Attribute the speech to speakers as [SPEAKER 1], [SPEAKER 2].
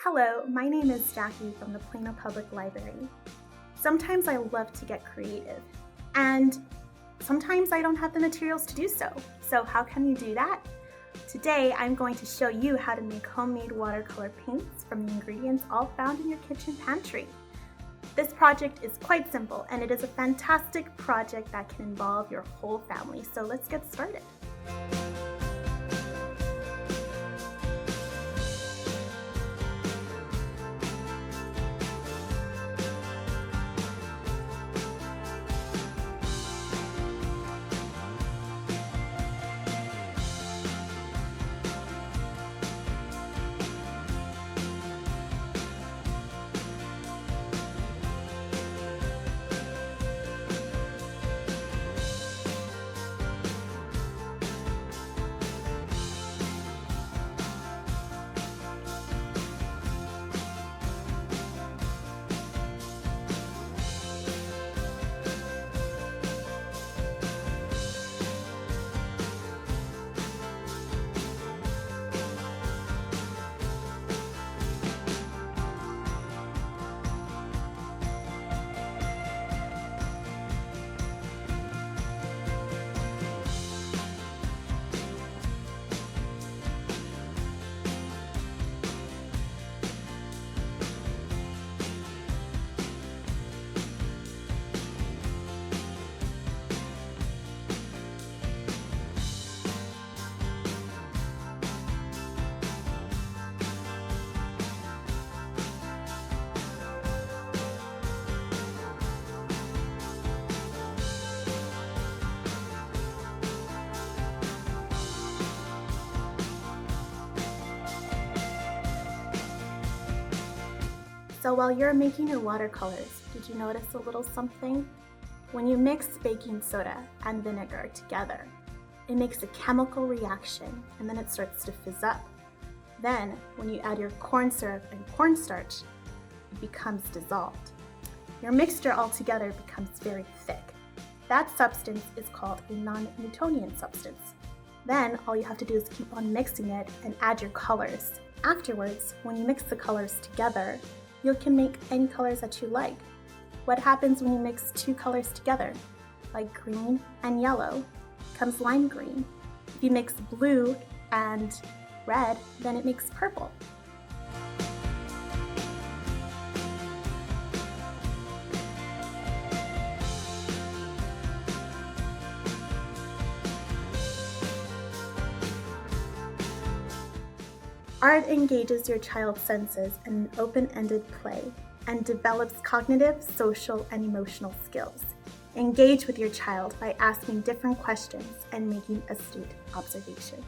[SPEAKER 1] Hello, my name is Jackie from the Plano Public Library. Sometimes I love to get creative, and sometimes I don't have the materials to do so. So how can you do that? Today I'm going to show you how to make homemade watercolor paints from the ingredients all found in your kitchen pantry. This project is quite simple, and it is a fantastic project that can involve your whole family. So let's get started. So while you're making your watercolors, did you notice a little something? When you mix baking soda and vinegar together, it makes a chemical reaction and then it starts to fizz up. Then, when you add your corn syrup and cornstarch, it becomes dissolved. Your mixture altogether becomes very thick. That substance is called a non-Newtonian substance. Then, all you have to do is keep on mixing it and add your colors. Afterwards, when you mix the colors together, you can make any colors that you like. What happens when you mix two colors together? Like green and yellow becomes lime green. If you mix blue and red, then it makes purple. Art engages your child's senses in an open-ended play and develops cognitive, social, and emotional skills. Engage with your child by asking different questions and making astute observations.